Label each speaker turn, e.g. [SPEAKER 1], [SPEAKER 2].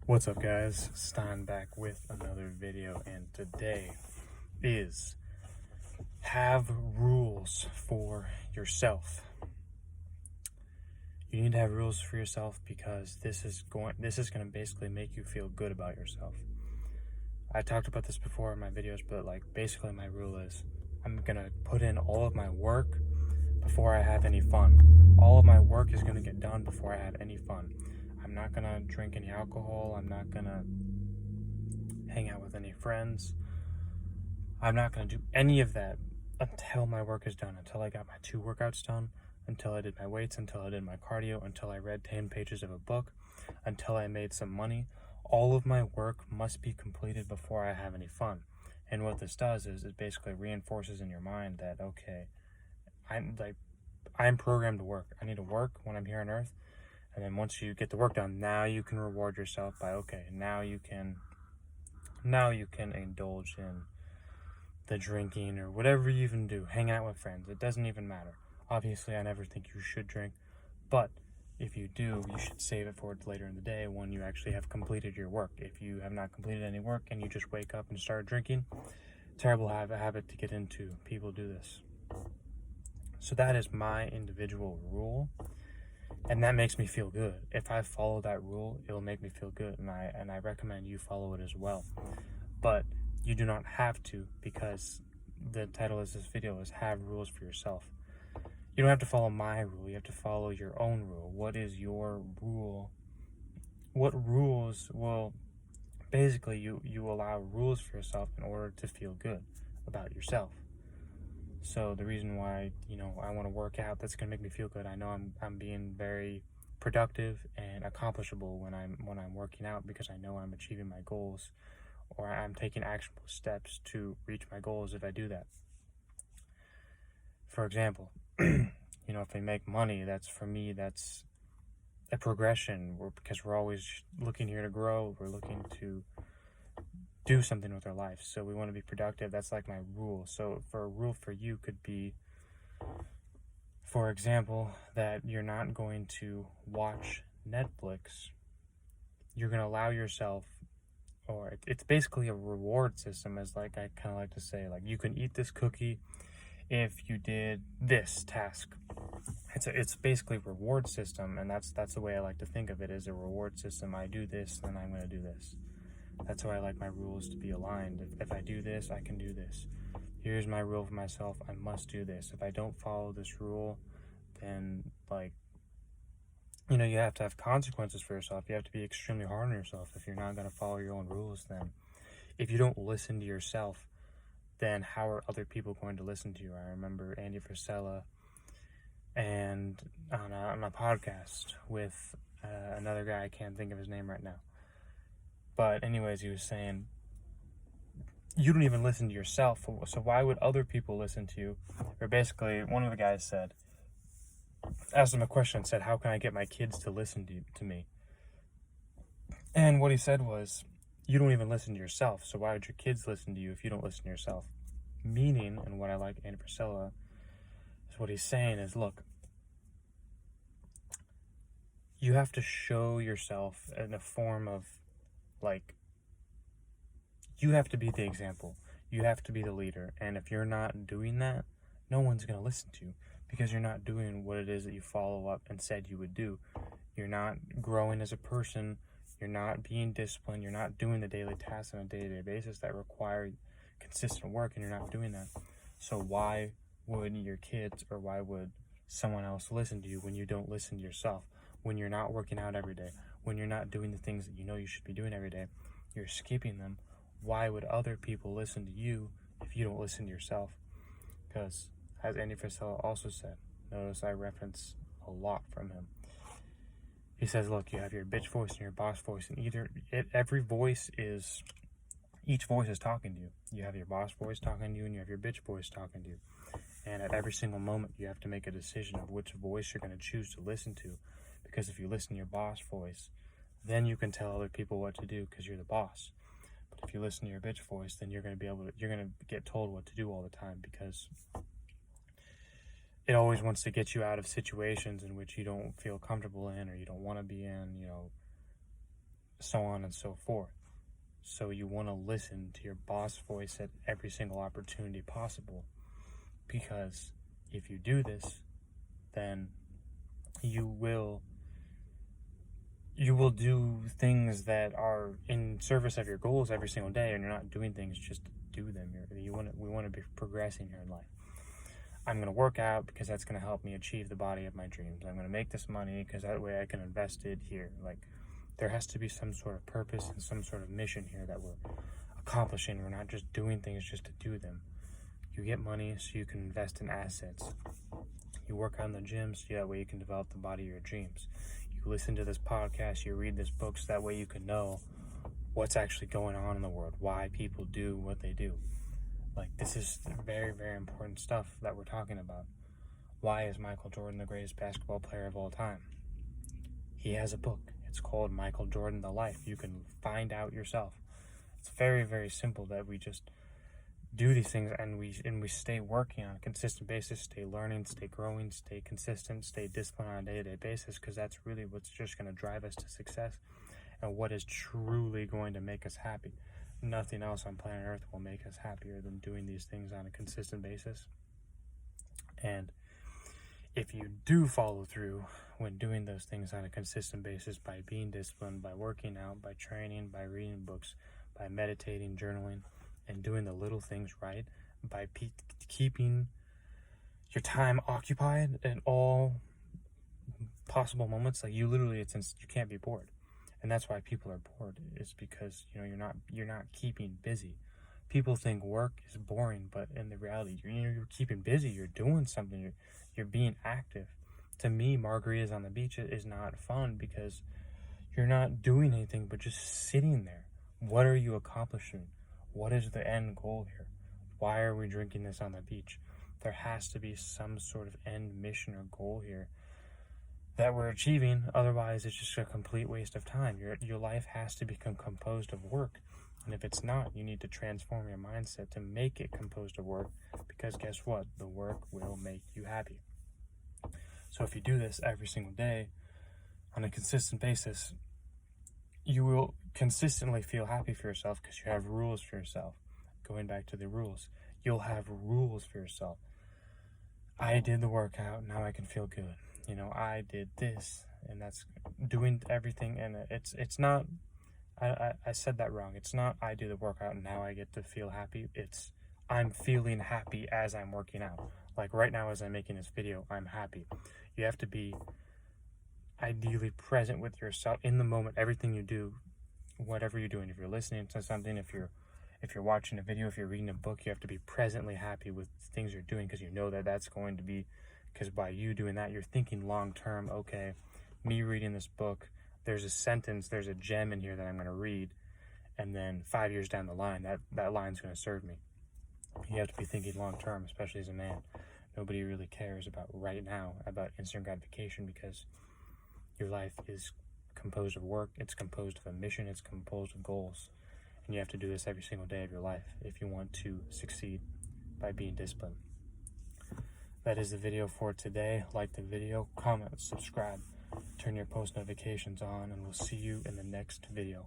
[SPEAKER 1] What's up, guys? Stein back with another video, and today is have rules for yourself. You need to have rules for yourself because this is going to basically make you feel good about yourself. I talked about this before in my videos, but basically my rule is I'm gonna put in all of my work before I have any fun. All of my work is gonna get done before I have any fun. I'm not gonna drink any alcohol. I'm not gonna hang out with any friends. I'm not gonna do any of that until my work is done, until I got my 2 workouts done, until I did my weights, until I did my cardio, until I read 10 pages of a book, until I made some money. All of my work must be completed before I have any fun. And what this does is it basically reinforces in your mind that, okay, I'm programmed to work. I need to work when I'm here on Earth. And then once you get the work done, now you can reward yourself by, okay, now you can indulge in the drinking or whatever you even do, hang out with friends. It doesn't even matter. Obviously, I never think you should drink, but if you do, you should save it for later in the day when you actually have completed your work. If you have not completed any work and you just wake up and start drinking, terrible habit to get into. People do this. So that is my individual rule, and that makes me feel good. If I follow that rule, it will make me feel good, and I recommend you follow it as well. But you do not have to, because the title of this video is Have Rules for Yourself. You don't have to follow my rule. You have to follow your own rule. What is your rule? What rules? Well, basically, you allow rules for yourself in order to feel good about yourself. So the reason why, I want to work out, that's going to make me feel good. I know I'm being very productive and accomplishable when I'm working out, because I know I'm achieving my goals, or I'm taking actionable steps to reach my goals if I do that. For example, if I make money, for me, that's a progression, because we're always looking here to grow. We're looking to do something with our life, so we want to be productive. That's like my rule. So for a rule for you could be, for example, that you're not going to watch Netflix. You're going to allow yourself, or it's basically a reward system, as I kind of like to say, you can eat this cookie if you did this task. It's basically a reward system, and that's the way I like to think of it, as a reward system. I do this, then I'm going to do this. That's why I like my rules to be aligned. If I do this, I can do this. Here's my rule for myself. I must do this. If I don't follow this rule, then you have to have consequences for yourself. You have to be extremely hard on yourself if you're not going to follow your own rules. Then if you don't listen to yourself, then how are other people going to listen to you? I remember Andy Frisella, and on a podcast with another guy, I can't think of his name right now. But anyways, he was saying, you don't even listen to yourself, so why would other people listen to you? Or basically, one of the guys asked him a question, said, how can I get my kids to listen to me? And what he said was, you don't even listen to yourself, so why would your kids listen to you if you don't listen to yourself? Meaning, and what I like Andy Frisella, is what he's saying is, look, you have to show yourself in a form of, you have to be the example. You have to be the leader. And if you're not doing that, no one's going to listen to you, because you're not doing what it is that you follow up and said you would do. You're not growing as a person. You're not being disciplined. You're not doing the daily tasks on a day-to-day basis that require consistent work, and you're not doing that. So why would your kids, or why would someone else listen to you when you don't listen to yourself? When you're not working out every day, when you're not doing the things that you know you should be doing every day, you're skipping them. Why would other people listen to you if you don't listen to yourself? Because, as Andy Frisella also said, notice I reference a lot from him. He says, look, you have your bitch voice and your boss voice, and each voice is talking to you. You have your boss voice talking to you, and you have your bitch voice talking to you. And at every single moment, you have to make a decision of which voice you're going to choose to listen to. Because if you listen to your boss voice, then you can tell other people what to do, because you're the boss. But if you listen to your bitch voice, then you're going to get told what to do all the time, because it always wants to get you out of situations in which you don't feel comfortable in, or you don't want to be in, so on and so forth. So you want to listen to your boss voice at every single opportunity possible, because if you do this, then you will do things that are in service of your goals every single day, and you're not doing things just to do them. We want to be progressing here in life. I'm going to work out because that's going to help me achieve the body of my dreams. I'm going to make this money because that way I can invest it here. Like, there has to be some sort of purpose and some sort of mission here that we're accomplishing. We're not just doing things just to do them. You get money so you can invest in assets. You work out in the gym so that way you can develop the body of your dreams. You listen to this podcast, you read this book so that way you can know what's actually going on in the world, why people do what they do. Like, this is very, very important stuff that we're talking about. Why is Michael Jordan the greatest basketball player of all time? He has a book. It's called Michael Jordan, The Life. You can find out yourself. It's very, very simple that we just do these things and we stay working on a consistent basis, stay learning, stay growing, stay consistent, stay disciplined on a day-to-day basis, because that's really what's just going to drive us to success and what is truly going to make us happy. Nothing else on planet Earth will make us happier than doing these things on a consistent basis. And if you do follow through when doing those things on a consistent basis, by being disciplined, by working out, by training, by reading books, by meditating, journaling, and doing the little things right, by keeping your time occupied at all possible moments, like you can't be bored. And that's why people are bored, is because you're not keeping busy. People think work is boring, but in the reality, you're keeping busy. You're doing something. You're being active. To me, margaritas on the beach is not fun because you're not doing anything but just sitting there. What are you accomplishing? What is the end goal here? Why are we drinking this on the beach? There has to be some sort of end mission or goal here that we're achieving. Otherwise, it's just a complete waste of time. Your life has to become composed of work. And if it's not, you need to transform your mindset to make it composed of work, because guess what? The work will make you happy. So if you do this every single day on a consistent basis, you will consistently feel happy for yourself because you have rules for yourself. Going back to the rules, you'll have rules for yourself. I did the workout, now I can feel good. I did this, and that's doing everything. And it's not, I said that wrong. It's not I do the workout and now I get to feel happy. It's I'm feeling happy as I'm working out. Like right now, as I'm making this video, I'm happy. You have to be ideally present with yourself in the moment. Everything you do, whatever you're doing, if you're listening to something, if you're watching a video, if you're reading a book, you have to be presently happy with things you're doing, because you know that's going to be, because by you doing that, you're thinking long term. Okay, me reading this book, there's a sentence, there's a gem in here that I'm going to read, and then 5 years down the line, that line's going to serve me. You have to be thinking long term, especially as a man. Nobody really cares about right now, about instant gratification, because your life is composed of work, it's composed of a mission, it's composed of goals. And you have to do this every single day of your life if you want to succeed by being disciplined. That is the video for today. Like the video, comment, subscribe, turn your post notifications on, and we'll see you in the next video.